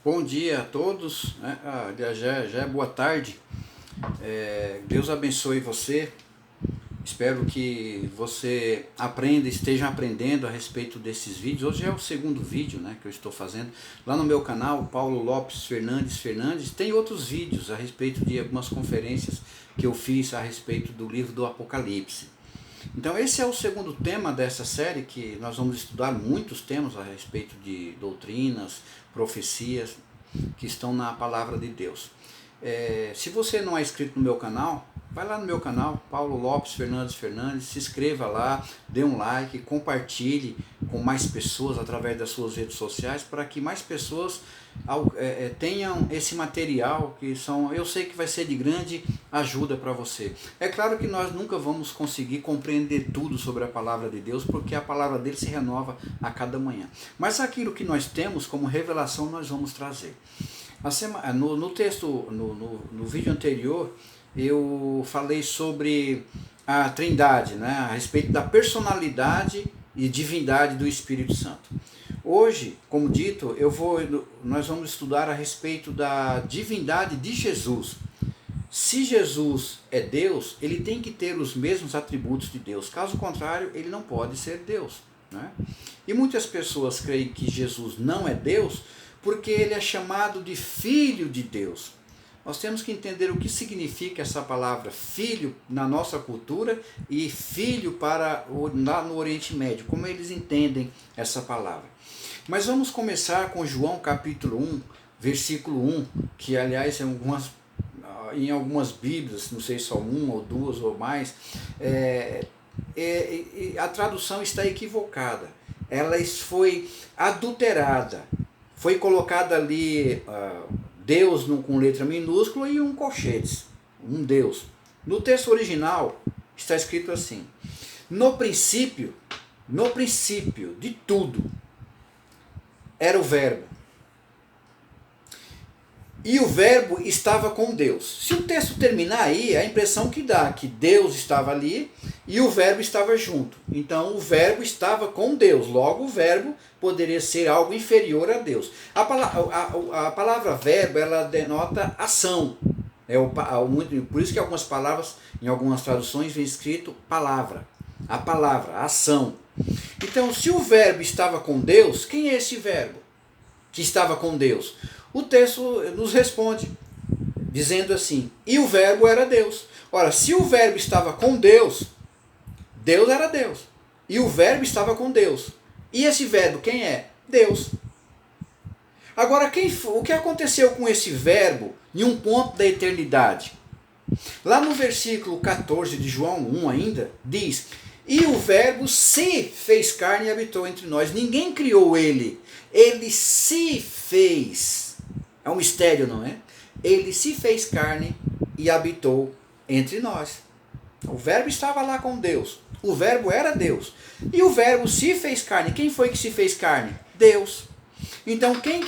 Bom dia a todos, né? Já é boa tarde. Deus abençoe você. Espero que você esteja aprendendo a respeito desses vídeos. Hoje é o segundo vídeo, né, que eu estou fazendo. Lá no meu canal, Paulo Lopes Fernandes, tem outros vídeos a respeito de algumas conferências que eu fiz a respeito do livro do Apocalipse. Então esse é o segundo tema dessa série, que nós vamos estudar muitos temas a respeito de doutrinas, profecias que estão na palavra de Deus. Se você não é inscrito no meu canal, vai lá no meu canal, Paulo Lopes Fernandes, se inscreva lá, dê um like, compartilhe com mais pessoas através das suas redes sociais, para que mais pessoas tenham esse material, eu sei que vai ser de grande ajuda para você. É claro que nós nunca vamos conseguir compreender tudo sobre a palavra de Deus, porque a palavra dele se renova a cada manhã. Mas aquilo que nós temos como revelação, nós vamos trazer. No vídeo anterior, eu falei sobre a Trindade, né, a respeito da personalidade e divindade do Espírito Santo. Hoje, como dito, nós vamos estudar a respeito da divindade de Jesus. Se Jesus é Deus, ele tem que ter os mesmos atributos de Deus. Caso contrário, ele não pode ser Deus, né? E muitas pessoas creem que Jesus não é Deus porque ele é chamado de Filho de Deus. Nós temos que entender o que significa essa palavra filho na nossa cultura e filho lá no Oriente Médio, como eles entendem essa palavra. Mas vamos começar com João capítulo 1, versículo 1, que aliás em algumas Bíblias, não sei se só uma ou duas ou mais, a tradução está equivocada. Ela foi adulterada, foi colocada ali Deus com letra minúscula e um colchetes, um Deus. No texto original está escrito assim: no princípio de tudo era o verbo, e o verbo estava com Deus. Se o texto terminar aí, a impressão que dá que Deus estava ali e o verbo estava junto. Então o verbo estava com Deus, logo o verbo poderia ser algo inferior a Deus. A palavra verbo, ela denota ação. Por isso que algumas palavras, em algumas traduções, vem escrito palavra. A palavra, a ação. Então, se o verbo estava com Deus, quem é esse verbo que estava com Deus? O texto nos responde, dizendo assim: e o verbo era Deus. Ora, se o verbo estava com Deus, Deus era Deus. E o verbo estava com Deus. E esse verbo quem é? Deus. Agora, o que aconteceu com esse verbo em um ponto da eternidade? Lá no versículo 14 de João 1 ainda, diz: e o verbo se fez carne e habitou entre nós. Ninguém criou ele. Ele se fez. É um mistério, não é? Ele se fez carne e habitou entre nós. O verbo estava lá com Deus. O verbo era Deus. E o verbo se fez carne. Quem foi que se fez carne? Deus. Então quem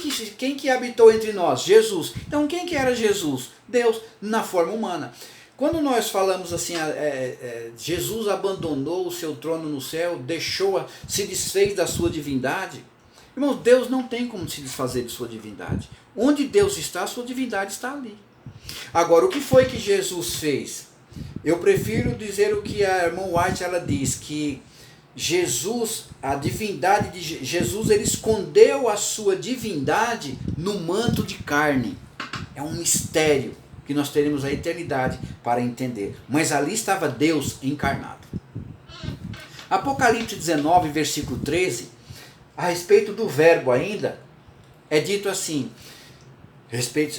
que habitou entre nós? Jesus. Então quem que era Jesus? Deus, na forma humana. Quando nós falamos assim, Jesus abandonou o seu trono no céu, se desfez da sua divindade. Irmãos, Deus não tem como se desfazer de sua divindade. Onde Deus está, a sua divindade está ali. Agora, o que foi que Jesus fez? Eu prefiro dizer o que a irmã White ela diz, que Jesus, a divindade de Jesus, ele escondeu a sua divindade no manto de carne. É um mistério que nós teremos a eternidade para entender. Mas ali estava Deus encarnado. Apocalipse 19, versículo 13, a respeito do verbo ainda, é dito assim,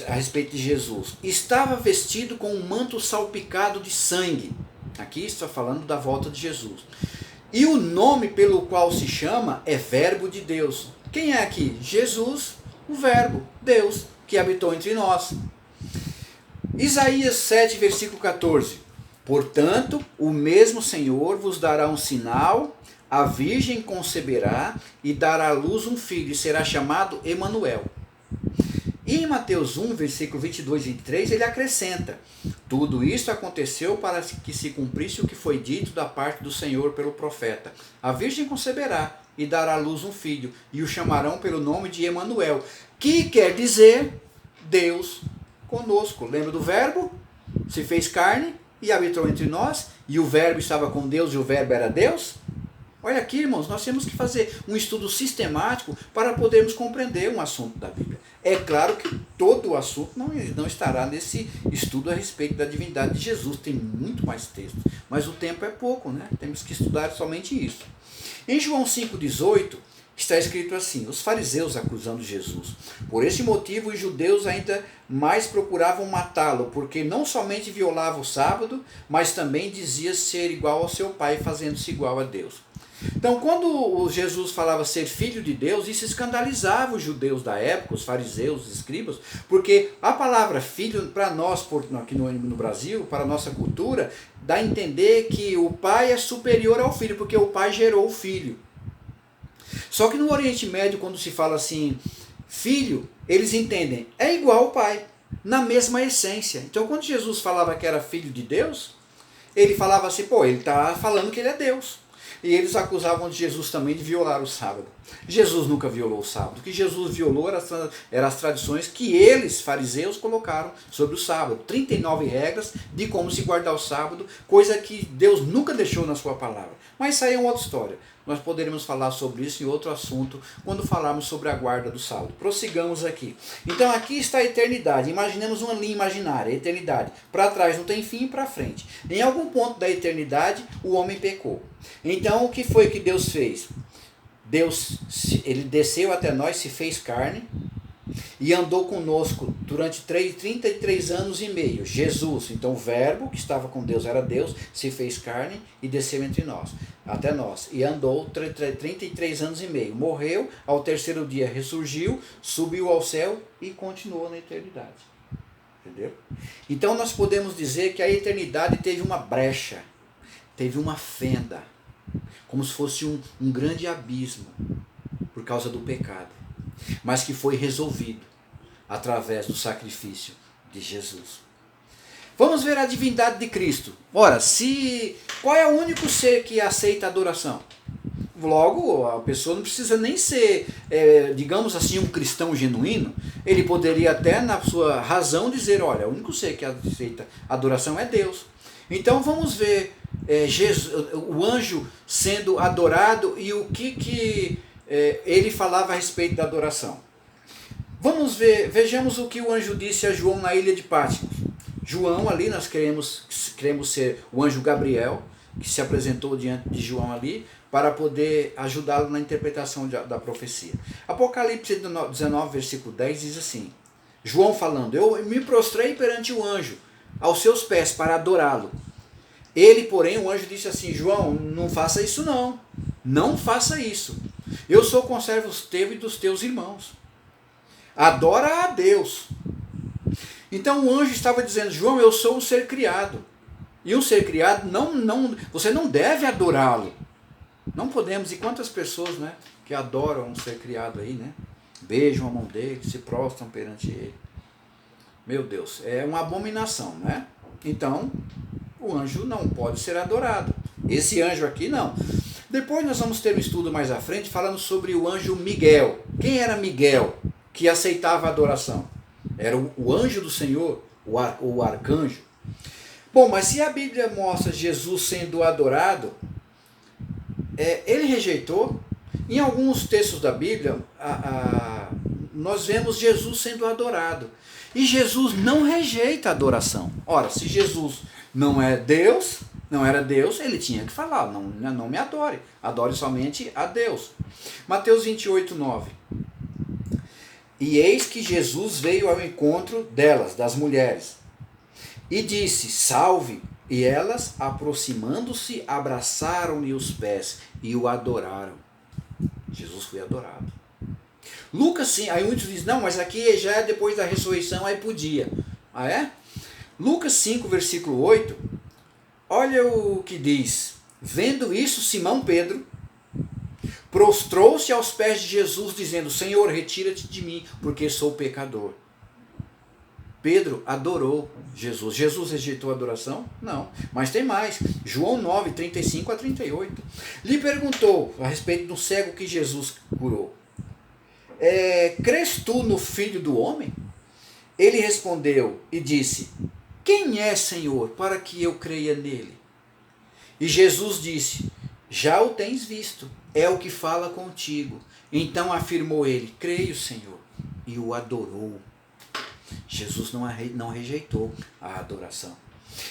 a respeito de Jesus: estava vestido com um manto salpicado de sangue. Aqui está falando da volta de Jesus. E o nome pelo qual se chama é Verbo de Deus. Quem é aqui? Jesus, o Verbo, Deus, que habitou entre nós. Isaías 7, versículo 14. Portanto, o mesmo Senhor vos dará um sinal: a virgem conceberá e dará à luz um filho, e será chamado Emanuel. E em Mateus 1, versículo 22 e 23, ele acrescenta: tudo isso aconteceu para que se cumprisse o que foi dito da parte do Senhor pelo profeta. A virgem conceberá e dará à luz um filho, e o chamarão pelo nome de Emanuel, que quer dizer Deus conosco. Lembra do verbo? Se fez carne e habitou entre nós, e o verbo estava com Deus e o verbo era Deus? Olha aqui, irmãos, nós temos que fazer um estudo sistemático para podermos compreender um assunto da Bíblia. É claro que todo o assunto não estará nesse estudo a respeito da divindade de Jesus, tem muito mais texto, mas o tempo é pouco, né? Temos que estudar somente isso. Em João 5,18 está escrito assim: os fariseus acusando Jesus. Por esse motivo, os judeus ainda mais procuravam matá-lo, porque não somente violava o sábado, mas também dizia ser igual ao seu pai, fazendo-se igual a Deus. Então, quando Jesus falava ser filho de Deus, isso escandalizava os judeus da época, os fariseus, os escribas, porque a palavra filho, para nós, aqui no Brasil, para a nossa cultura, dá a entender que o pai é superior ao filho, porque o pai gerou o filho. Só que no Oriente Médio, quando se fala assim, filho, eles entendem, é igual ao pai, na mesma essência. Então, quando Jesus falava que era filho de Deus, ele falava assim, ele está falando que ele é Deus. E eles acusavam de Jesus também de violar o sábado. Jesus nunca violou o sábado. O que Jesus violou eram as tradições que eles, fariseus, colocaram sobre o sábado. 39 regras de como se guardar o sábado, coisa que Deus nunca deixou na sua palavra. Mas isso aí é uma outra história. Nós poderemos falar sobre isso em outro assunto, quando falarmos sobre a guarda do sábado. Prossigamos aqui. Então aqui está a eternidade. Imaginemos uma linha imaginária, a eternidade. Para trás não tem fim e para frente. Em algum ponto da eternidade, o homem pecou. Então o que foi que Deus fez? Ele desceu até nós, se fez carne e andou conosco durante 33 anos e meio. Jesus, então o verbo que estava com Deus era Deus, se fez carne e desceu entre nós, até nós. E andou 33 anos e meio. Morreu, ao terceiro dia ressurgiu, subiu ao céu e continuou na eternidade. Entendeu? Então nós podemos dizer que a eternidade teve uma brecha, teve uma fenda, como se fosse um grande abismo por causa do pecado, mas que foi resolvido através do sacrifício de Jesus. Vamos ver a divindade de Cristo. Ora, qual é o único ser que aceita adoração? Logo, a pessoa não precisa nem ser, digamos assim, um cristão genuíno. Ele poderia até, na sua razão, dizer, olha, o único ser que aceita adoração é Deus. Então vamos ver o anjo sendo adorado e o que ele falava a respeito da adoração. Vejamos o que o anjo disse a João na ilha de Patmos. João ali, nós queremos ser o anjo Gabriel, que se apresentou diante de João ali, para poder ajudá-lo na interpretação da profecia. Apocalipse 19, versículo 10 diz assim, João falando, eu me prostrei perante o anjo, aos seus pés, para adorá-lo. Ele, porém, o anjo disse assim, João, não faça isso não. Não faça isso. Eu sou conservo teu e dos teus irmãos. Adora a Deus. Então o anjo estava dizendo, João, eu sou um ser criado. E um ser criado, você não deve adorá-lo. Não podemos. E quantas pessoas, né, que adoram um ser criado aí, né? Beijam a mão dele, se prostram perante ele. Meu Deus, é uma abominação, né? Então, o anjo não pode ser adorado. Esse anjo aqui não. Depois nós vamos ter um estudo mais à frente falando sobre o anjo Miguel. Quem era Miguel que aceitava a adoração? Era o anjo do Senhor, o arcanjo. Bom, mas se a Bíblia mostra Jesus sendo adorado, ele rejeitou. Em alguns textos da Bíblia, nós vemos Jesus sendo adorado. E Jesus não rejeita a adoração. Ora, se Jesus não era Deus, ele tinha que falar, não me adore, adore somente a Deus. Mateus 28, 9. E eis que Jesus veio ao encontro delas, das mulheres, e disse, salve, e elas, aproximando-se, abraçaram-lhe os pés e o adoraram. Jesus foi adorado. Lucas, sim, aí muitos dizem, não, mas aqui já é depois da ressurreição, aí podia. Ah, é? Lucas 5, versículo 8, olha o que diz. Vendo isso, Simão Pedro prostrou-se aos pés de Jesus, dizendo, Senhor, retira-te de mim, porque sou pecador. Pedro adorou Jesus. Jesus rejeitou a adoração? Não. Mas tem mais. João 9, 35 a 38. Lhe perguntou a respeito do cego que Jesus curou. Crês tu no Filho do Homem? Ele respondeu e disse: quem é, Senhor, para que eu creia nele? E Jesus disse: já o tens visto, é o que fala contigo. Então afirmou ele: creio, Senhor, e o adorou. Jesus não rejeitou a adoração.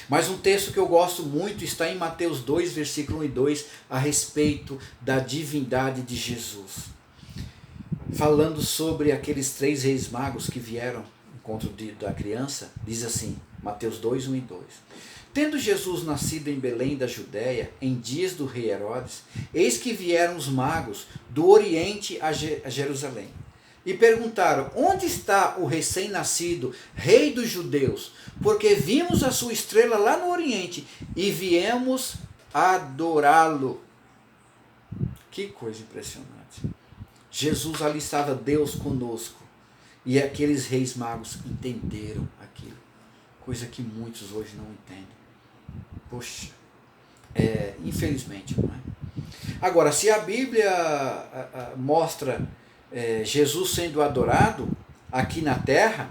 Mas um texto que eu gosto muito está em Mateus 2, versículo 1 e 2, a respeito da divindade de Jesus. Falando sobre aqueles 3 reis magos que vieram ao encontro da criança, diz assim, Mateus 2, 1 e 2. Tendo Jesus nascido em Belém da Judéia, em dias do rei Herodes, eis que vieram os magos do Oriente a Jerusalém. E perguntaram: onde está o recém-nascido rei dos judeus? Porque vimos a sua estrela lá no Oriente e viemos adorá-lo. Que coisa impressionante. Jesus, ali estava Deus conosco. E aqueles reis magos entenderam aquilo. Coisa que muitos hoje não entendem. Poxa, infelizmente, não é? Agora, se a Bíblia mostra Jesus sendo adorado aqui na terra,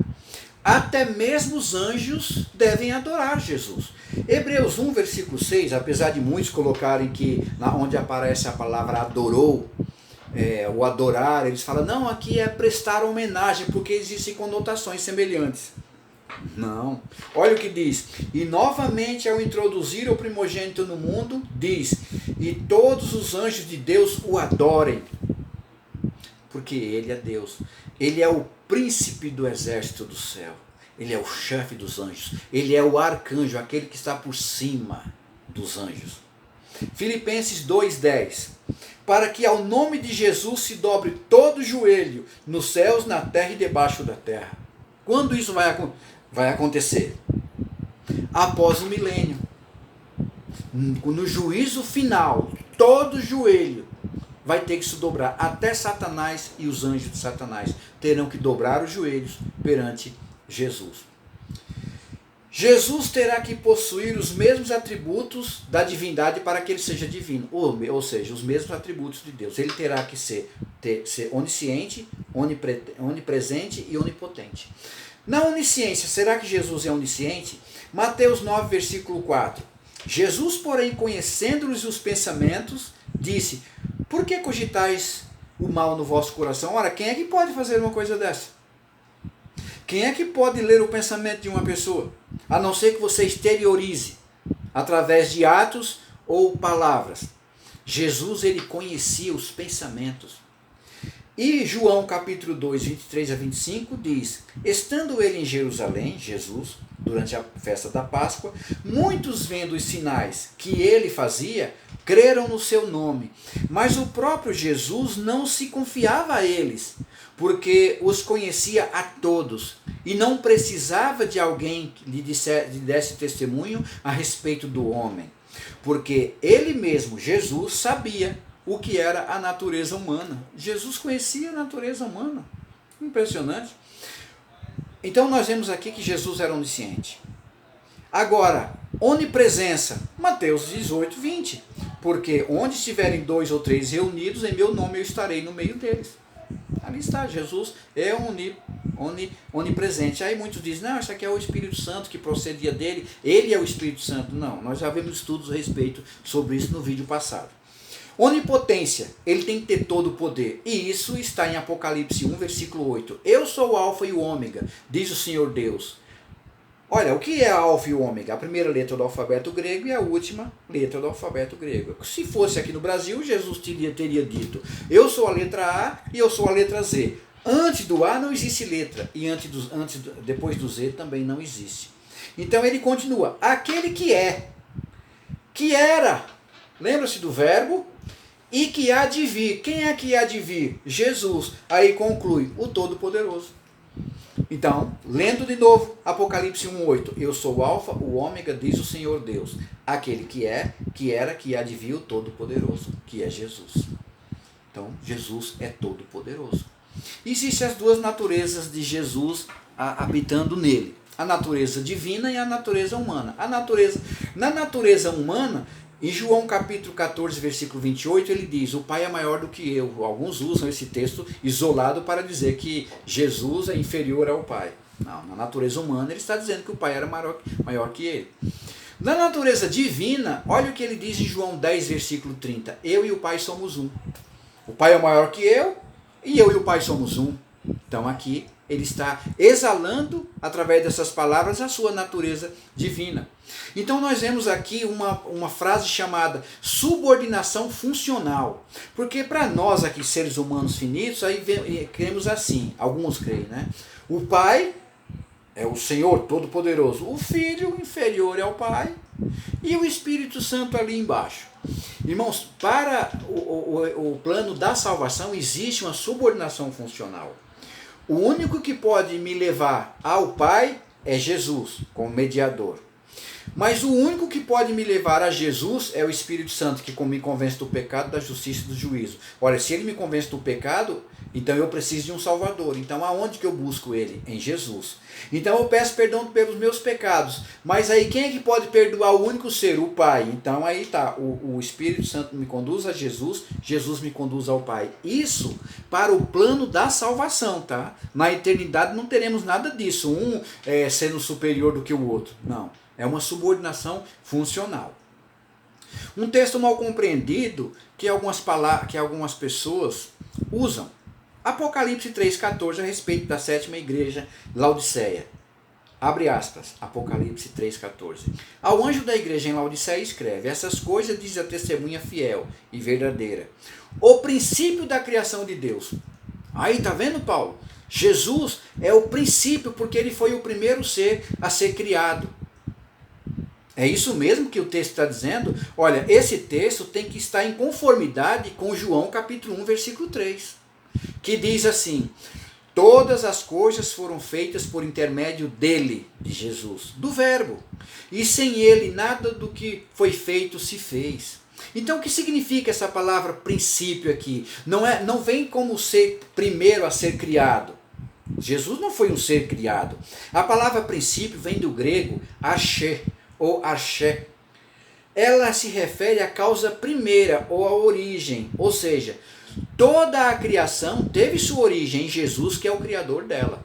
até mesmo os anjos devem adorar Jesus. Hebreus 1, versículo 6, apesar de muitos colocarem que onde aparece a palavra adorou, o adorar, eles falam, não, aqui é prestar homenagem, porque existem conotações semelhantes. Não. Olha o que diz. E novamente, ao introduzir o primogênito no mundo, diz: e todos os anjos de Deus o adorem. Porque ele é Deus. Ele é o príncipe do exército do céu. Ele é o chefe dos anjos. Ele é o arcanjo, aquele que está por cima dos anjos. Filipenses 2,10. Para que ao nome de Jesus se dobre todo joelho, nos céus, na terra e debaixo da terra. Quando isso vai acontecer? Após o milênio. No juízo final, todo joelho vai ter que se dobrar. Até Satanás e os anjos de Satanás terão que dobrar os joelhos perante Jesus. Jesus terá que possuir os mesmos atributos da divindade para que ele seja divino. Ou seja, os mesmos atributos de Deus. Ele terá que ser onisciente, onipresente e onipotente. Na onisciência, será que Jesus é onisciente? Mateus 9, versículo 4. Jesus, porém, conhecendo-lhes os pensamentos, disse: por que cogitais o mal no vosso coração? Ora, quem é que pode fazer uma coisa dessa? Quem é que pode ler o pensamento de uma pessoa? A não ser que você exteriorize, através de atos ou palavras. Jesus, ele conhecia os pensamentos. E João capítulo 2, 23 a 25 diz: estando ele em Jerusalém, Jesus, durante a festa da Páscoa, muitos vendo os sinais que ele fazia, creram no seu nome. Mas o próprio Jesus não se confiava a eles, porque os conhecia a todos, e não precisava de alguém que lhe desse testemunho a respeito do homem, porque ele mesmo, Jesus, sabia o que era a natureza humana. Jesus conhecia a natureza humana. Impressionante. Então nós vemos aqui que Jesus era onisciente. Agora, onipresença, Mateus 18, 20. Porque onde estiverem 2 ou 3 reunidos, em meu nome eu estarei no meio deles. Ali está, Jesus é onipresente. Aí muitos dizem, não, isso aqui é o Espírito Santo que procedia dele, ele é o Espírito Santo. Não, nós já vimos estudos a respeito sobre isso no vídeo passado. Onipotência, ele tem que ter todo o poder. E isso está em Apocalipse 1, versículo 8. Eu sou o alfa e o ômega, diz o Senhor Deus. Olha, o que é alfa e o ômega? A primeira letra do alfabeto grego e a última letra do alfabeto grego. Se fosse aqui no Brasil, Jesus teria dito, eu sou a letra A e eu sou a letra Z. Antes do A não existe letra, e depois do Z também não existe. Então ele continua, aquele que é, que era, lembra-se do verbo, e que há de vir. Quem é que há de vir? Jesus. Aí conclui, o Todo-Poderoso. Então, lendo de novo, Apocalipse 1,8. Eu sou o alfa, o ômega, diz o Senhor Deus. Aquele que é, que era, que há de vir, o Todo-Poderoso, que é Jesus. Então, Jesus é Todo-Poderoso. Existem as duas naturezas de Jesus habitando nele. a natureza divina e a natureza humana. Na natureza humana, em João capítulo 14, versículo 28, ele diz, o Pai é maior do que eu. Alguns usam esse texto isolado para dizer que Jesus é inferior ao Pai. Não, na natureza humana ele está dizendo que o Pai era maior que ele. Na natureza divina, olha o que ele diz em João 10, versículo 30. Eu e o Pai somos um. O Pai é maior que eu e o Pai somos um. Então aqui ele está exalando, através dessas palavras, a sua natureza divina. Então nós vemos aqui uma frase chamada subordinação funcional. Porque para nós aqui, seres humanos finitos, aí cremos assim, alguns creem, né? O Pai é o Senhor Todo-Poderoso, o Filho inferior ao Pai e o Espírito Santo ali embaixo. Irmãos, para o plano da salvação existe uma subordinação funcional. O único que pode me levar ao Pai é Jesus, como mediador. Mas o único que pode me levar a Jesus é o Espírito Santo, que me convence do pecado, da justiça e do juízo. Olha, se ele me convence do pecado, então eu preciso de um Salvador. Então aonde que eu busco ele? Em Jesus. Então eu peço perdão pelos meus pecados. Mas aí quem é que pode perdoar o único ser? O Pai. Então aí tá, o Espírito Santo me conduz a Jesus, Jesus me conduz ao Pai. Isso para o plano da salvação, tá? Na eternidade não teremos nada disso, um sendo superior do que o outro. Não. É uma subordinação funcional. Um texto mal compreendido que algumas pessoas usam. Apocalipse 3,14 a respeito da sétima igreja Laodiceia. Abre aspas, Apocalipse 3,14. Ao anjo da igreja em Laodiceia escreve, essas coisas diz a testemunha fiel e verdadeira. O princípio da criação de Deus. Aí, tá vendo, Paulo? Jesus é o princípio porque ele foi o primeiro ser a ser criado. É isso mesmo que o texto está dizendo? Olha, esse texto tem que estar em conformidade com João capítulo 1, versículo 3, que diz assim, todas as coisas foram feitas por intermédio dele, de Jesus, do verbo, e sem ele nada do que foi feito se fez. Então o que significa essa palavra princípio aqui? Não vem como ser primeiro a ser criado. Jesus não foi um ser criado. A palavra princípio vem do grego arché, ou arché. Ela se refere à causa primeira ou à origem, ou seja, toda a criação teve sua origem em Jesus, que é o criador dela.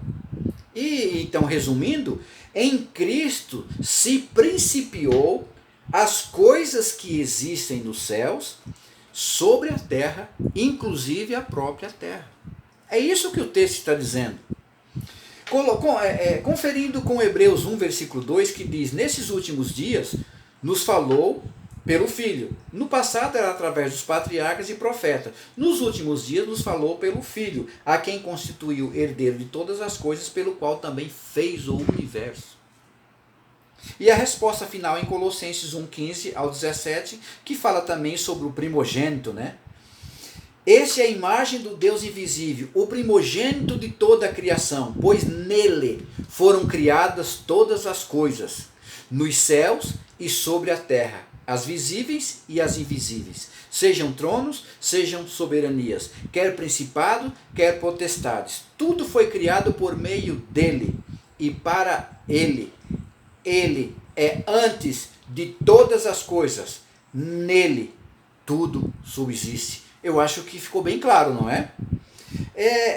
E então, resumindo, em Cristo se principiou as coisas que existem nos céus, sobre a terra, inclusive a própria terra. É isso que o texto está dizendo. Conferindo com Hebreus 1, versículo 2, que diz, nesses últimos dias nos falou pelo Filho. No passado era através dos patriarcas e profetas. Nos últimos dias nos falou pelo Filho, a quem constituiu herdeiro de todas as coisas, pelo qual também fez o universo. E a resposta final em Colossenses 1, 15 ao 17, que fala também sobre o primogênito, né? Esse é a imagem do Deus invisível, o primogênito de toda a criação, pois nele foram criadas todas as coisas, nos céus e sobre a terra, as visíveis e as invisíveis, sejam tronos, sejam soberanias, quer principado, quer potestades. Tudo foi criado por meio dele e para ele. Ele é antes de todas as coisas, nele tudo subsiste. Eu acho que ficou bem claro, não é?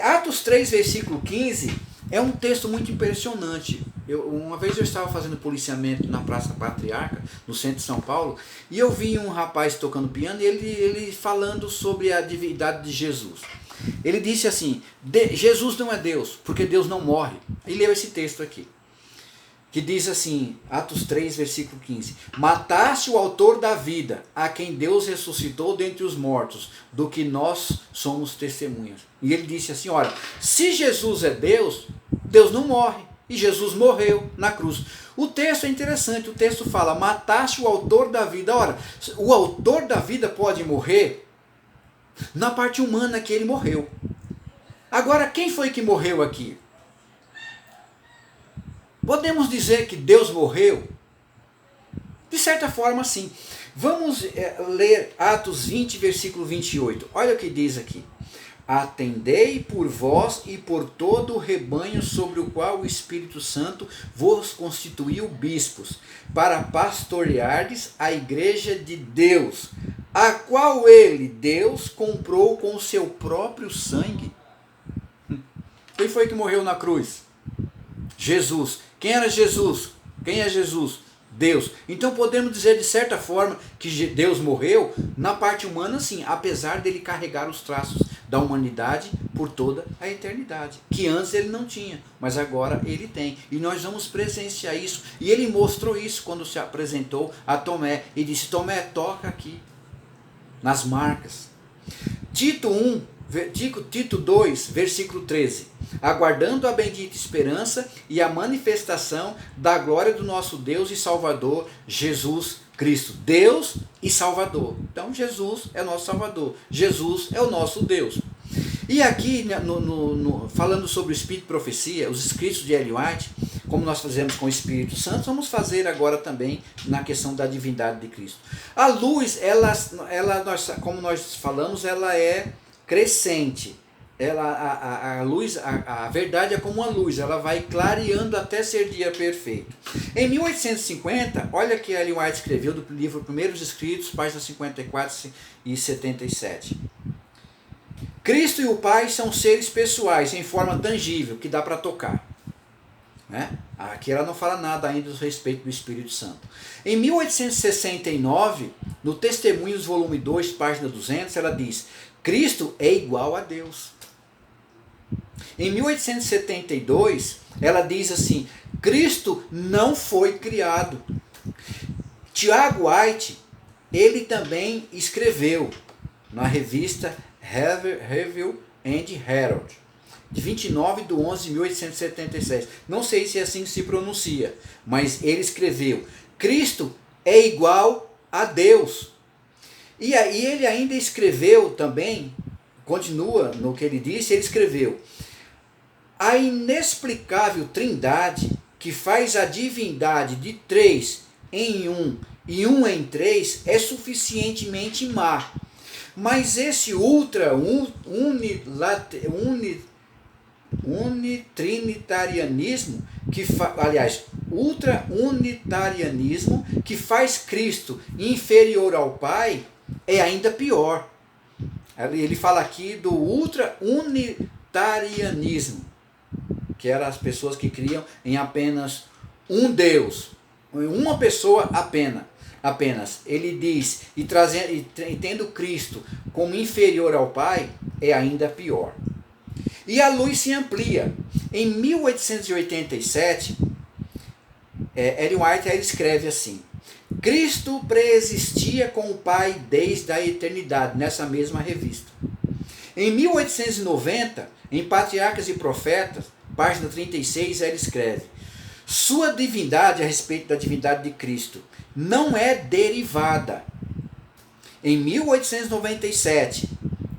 Atos 3, versículo 15, é um texto muito impressionante. Uma vez eu estava fazendo policiamento na Praça Patriarca, no centro de São Paulo, e eu vi um rapaz tocando piano e ele falando sobre a divindade de Jesus. Ele disse assim, Jesus não é Deus, porque Deus não morre. E leu esse texto aqui, que diz assim, Atos 3, versículo 15, mataste o autor da vida, a quem Deus ressuscitou dentre os mortos, do que nós somos testemunhas. E ele disse assim, olha, se Jesus é Deus, Deus não morre, e Jesus morreu na cruz. O texto é interessante, o texto fala, mataste o autor da vida. Ora, o autor da vida pode morrer na parte humana que ele morreu. Agora, quem foi que morreu aqui? Podemos dizer que Deus morreu? De certa forma, sim. Vamos ler Atos 20, versículo 28. Olha o que diz aqui. Atendei por vós e por todo o rebanho sobre o qual o Espírito Santo vos constituiu bispos, para pastoreardes a igreja de Deus, a qual ele, Deus, comprou com o seu próprio sangue. Quem foi que morreu na cruz? Jesus. Quem era Jesus? Quem é Jesus? Deus. Então podemos dizer de certa forma que Deus morreu na parte humana, sim, apesar dele carregar os traços da humanidade por toda a eternidade, que antes ele não tinha, mas agora ele tem. E nós vamos presenciar isso. E ele mostrou isso quando se apresentou a Tomé e disse: Tomé, toca aqui, nas marcas. Tito 2, versículo 13. Aguardando a bendita esperança e a manifestação da glória do nosso Deus e Salvador, Jesus Cristo. Deus e Salvador. Então Jesus é nosso Salvador. Jesus é o nosso Deus. E aqui, falando sobre o Espírito e Profecia, os escritos de Ellen White, como nós fazemos com o Espírito Santo, vamos fazer agora também na questão da divindade de Cristo. A luz, como nós falamos, ela é crescente. A luz, a verdade é como uma luz, ela vai clareando até ser dia perfeito. Em 1850, olha que Ellen White escreveu do livro Primeiros Escritos, páginas 54 e 77. Cristo e o Pai são seres pessoais em forma tangível, que dá para tocar. Né? Aqui ela não fala nada ainda a respeito do Espírito Santo. Em 1869, no Testemunhos, volume 2, página 200, ela diz: Cristo é igual a Deus. Em 1872, ela diz assim: Cristo não foi criado. Tiago White, ele também escreveu na revista Review and Herald, de 29/11/1877. Não sei se é assim que se pronuncia, mas ele escreveu: Cristo é igual a Deus. E aí ele ainda escreveu também, continua no que ele disse, ele escreveu: a inexplicável trindade que faz a divindade de 3 em 1 e 1 em 3 é suficientemente má. Mas esse ultra-unitarianismo que faz Cristo inferior ao Pai é ainda pior. Ele fala aqui do ultra-unitarianismo, que eram as pessoas que criam em apenas um Deus, uma pessoa apenas. Ele diz, e tendo Cristo como inferior ao Pai, é ainda pior. E a luz se amplia. Em 1887, Ellen White ele escreve assim: Cristo preexistia com o Pai desde a eternidade, nessa mesma revista. Em 1890, em Patriarcas e Profetas, página 36, ele escreve: sua divindade, a respeito da divindade de Cristo, não é derivada. Em 1897,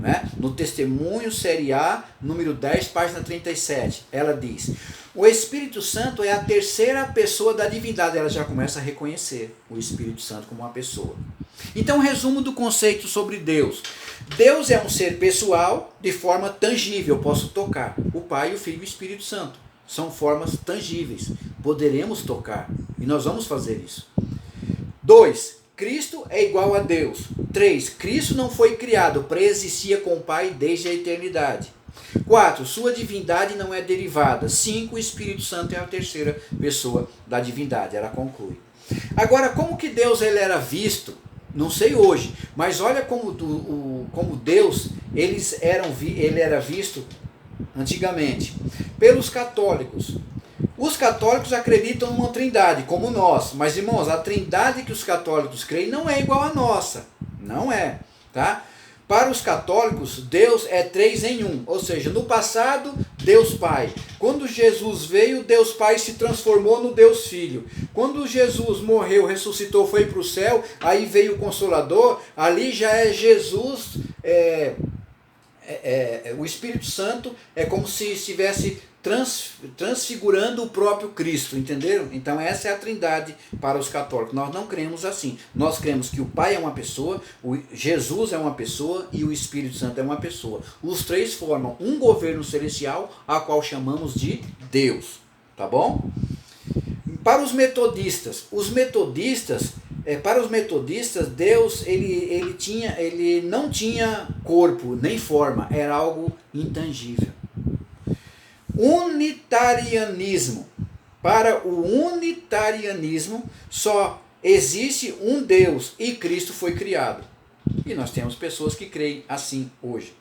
né, no Testemunho Série A, número 10, página 37, ela diz: o Espírito Santo é a terceira pessoa da divindade. Ela já começa a reconhecer o Espírito Santo como uma pessoa. Então, resumo do conceito sobre Deus. Deus é um ser pessoal de forma tangível, eu posso tocar. O Pai, o Filho e o Espírito Santo são formas tangíveis, poderemos tocar, e nós vamos fazer isso. 2. Cristo é igual a Deus. 3. Cristo não foi criado, preexistia com o Pai desde a eternidade. 4. Sua divindade não é derivada. 5. O Espírito Santo é a terceira pessoa da divindade. Ela conclui. Agora, como que Deus ele era visto? Não sei hoje, mas olha como Deus ele era visto antigamente pelos católicos. Os católicos acreditam numa trindade, como nós. Mas, irmãos, a trindade que os católicos creem não é igual à nossa. Não é, tá? Para os católicos, Deus é 3 em 1. Ou seja, no passado, Deus Pai. Quando Jesus veio, Deus Pai se transformou no Deus Filho. Quando Jesus morreu, ressuscitou, foi para o céu, aí veio o Consolador, ali já é Jesus, o Espírito Santo, é como se estivesse transfigurando o próprio Cristo, entenderam? Então essa é a trindade para os católicos. Nós não cremos assim. Nós cremos que o Pai é uma pessoa, Jesus é uma pessoa e o Espírito Santo é uma pessoa. Os três formam um governo celestial, a qual chamamos de Deus. Tá bom? Para os metodistas, para os metodistas, Deus ele não tinha corpo nem forma, era algo intangível. Unitarianismo. Para o unitarianismo, só existe um Deus e Cristo foi criado. E nós temos pessoas que creem assim hoje.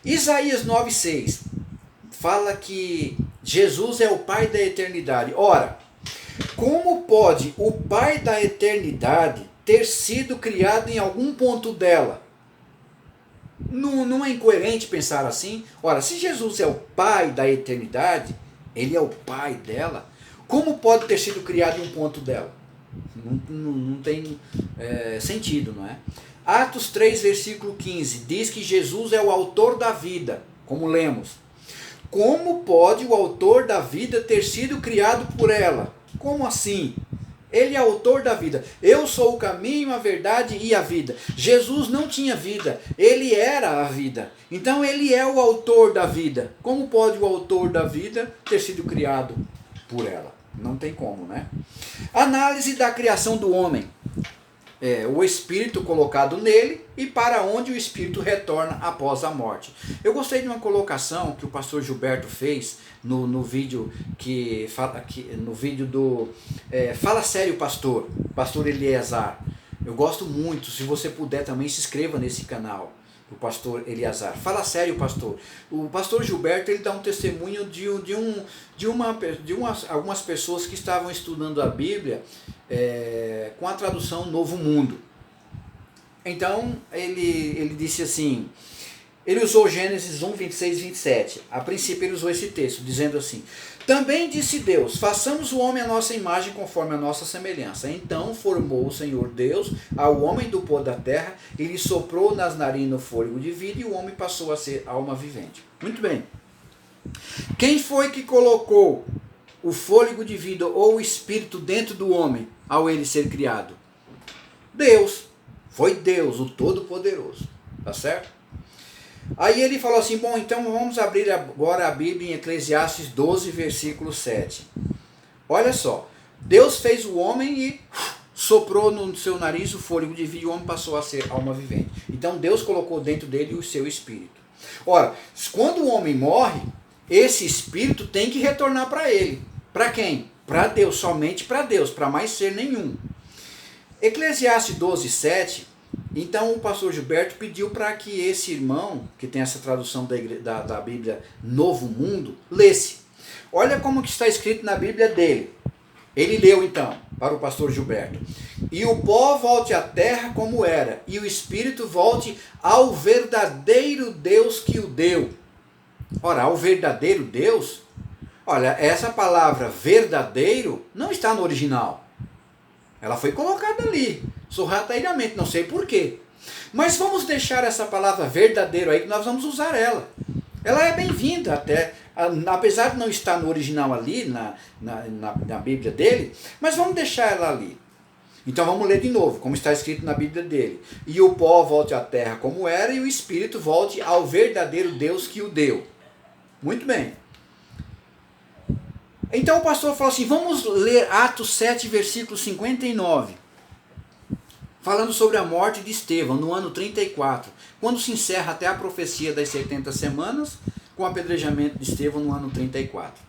Isaías 9,6 fala que Jesus é o Pai da eternidade. Ora, como pode o Pai da eternidade ter sido criado em algum ponto dela? Não é incoerente pensar assim? Ora, se Jesus é o Pai da eternidade, ele é o Pai dela, como pode ter sido criado em um ponto dela? Não tem sentido, não é? Atos 3, versículo 15, diz que Jesus é o autor da vida, como lemos. Como pode o autor da vida ter sido criado por ela? Como assim? Ele é autor da vida. Eu sou o caminho, a verdade e a vida. Jesus não tinha vida, ele era a vida. Então ele é o autor da vida. Como pode o autor da vida ter sido criado por ela? Não tem como, né? Análise da criação do homem. O espírito colocado nele e para onde o espírito retorna após a morte. Eu gostei de uma colocação que o pastor Gilberto fez no vídeo no vídeo do Fala Sério Pastor Eliezer. Eu gosto muito, se você puder também se inscreva nesse canal, o pastor Eliezer. Fala Sério Pastor. O pastor Gilberto ele dá um testemunho de algumas pessoas que estavam estudando a Bíblia com a tradução Novo Mundo. Então ele disse assim, ele usou Gênesis 1, 26 e 27. A princípio ele usou esse texto, dizendo assim: também disse Deus, façamos o homem à nossa imagem conforme a nossa semelhança. Então formou o Senhor Deus ao homem do pó da terra, e lhe soprou nas narinas o fôlego de vida, e o homem passou a ser alma vivente. Muito bem. Quem foi que colocou o fôlego de vida ou o espírito dentro do homem ao ele ser criado? Deus. Foi Deus, o Todo-Poderoso. Tá certo? Aí ele falou assim, bom, então vamos abrir agora a Bíblia em Eclesiastes 12, versículo 7. Olha só, Deus fez o homem e soprou no seu nariz o fôlego de vida e o homem passou a ser alma vivente. Então Deus colocou dentro dele o seu espírito. Ora, quando o homem morre, esse espírito tem que retornar para ele. Para quem? Para Deus, somente para Deus, para mais ser nenhum. Eclesiastes 12, 7, então o pastor Gilberto pediu para que esse irmão, que tem essa tradução da Bíblia Novo Mundo, lesse. Olha como que está escrito na Bíblia dele. Ele leu então, para o pastor Gilberto. E o pó volte à terra como era, e o espírito volte ao verdadeiro Deus que o deu. Ora, ao verdadeiro Deus, olha, essa palavra verdadeiro não está no original. Ela foi colocada ali, sorrateiramente, não sei porquê. Mas vamos deixar essa palavra verdadeiro aí, que nós vamos usar ela. Ela é bem-vinda até, apesar de não estar no original ali, na Bíblia dele, mas vamos deixar ela ali. Então vamos ler de novo, como está escrito na Bíblia dele. E o pó volte à terra como era, e o espírito volte ao verdadeiro Deus que o deu. Muito bem. Então o pastor falou assim, vamos ler Atos 7, versículo 59. Falando sobre a morte de Estevão no ano 34, quando se encerra até a profecia das 70 semanas, com o apedrejamento de Estevão no ano 34.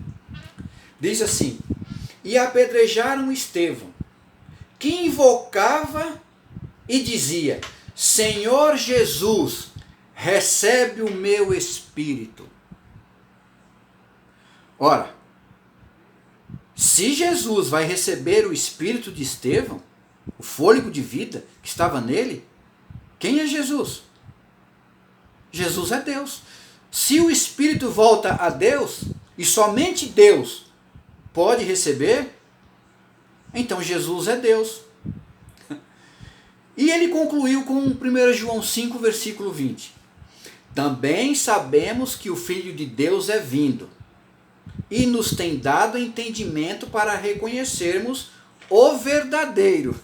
Diz assim, e apedrejaram Estevão, que invocava e dizia, Senhor Jesus, recebe o meu espírito. Ora, se Jesus vai receber o espírito de Estevão, o fôlego de vida que estava nele, quem é Jesus? Jesus é Deus. Se o espírito volta a Deus, e somente Deus pode receber, então Jesus é Deus. E ele concluiu com 1 João 5, versículo 20. Também sabemos que o Filho de Deus é vindo e nos tem dado entendimento para reconhecermos o verdadeiro.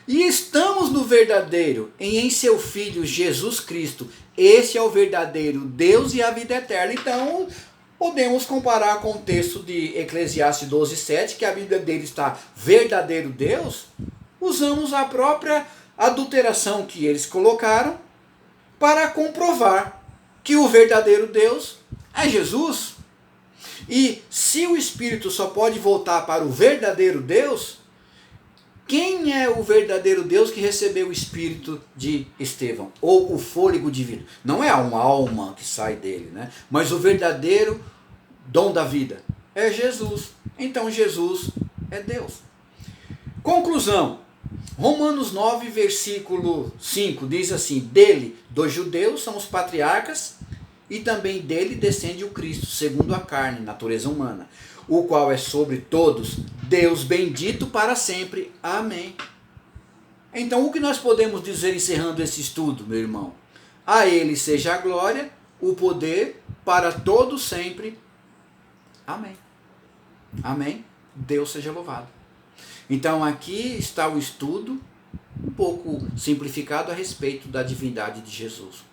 E estamos no verdadeiro, e em seu Filho Jesus Cristo. Esse é o verdadeiro Deus e a vida eterna. Então, podemos comparar com o texto de Eclesiastes 12:7, que a Bíblia dele está verdadeiro Deus. Usamos a própria adulteração que eles colocaram para comprovar que o verdadeiro Deus é Jesus. E se o Espírito só pode voltar para o verdadeiro Deus, quem é o verdadeiro Deus que recebeu o Espírito de Estevão? Ou o fôlego divino? Não é uma alma que sai dele, né? Mas o verdadeiro dom da vida é Jesus. Então Jesus é Deus. Conclusão. Romanos 9, versículo 5 diz assim: dele, dos judeus, são os patriarcas, e também dele descende o Cristo, segundo a carne, natureza humana, o qual é sobre todos, Deus bendito para sempre. Amém. Então, o que nós podemos dizer encerrando esse estudo, meu irmão? A ele seja a glória, o poder, para todos sempre. Amém. Amém. Deus seja louvado. Então, aqui está o estudo, um pouco simplificado a respeito da divindade de Jesus.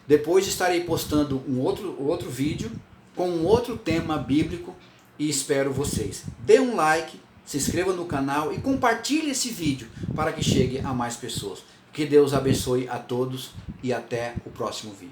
Depois estarei postando um outro vídeo com um outro tema bíblico e espero vocês. Dê um like, se inscreva no canal e compartilhe esse vídeo para que chegue a mais pessoas. Que Deus abençoe a todos e até o próximo vídeo.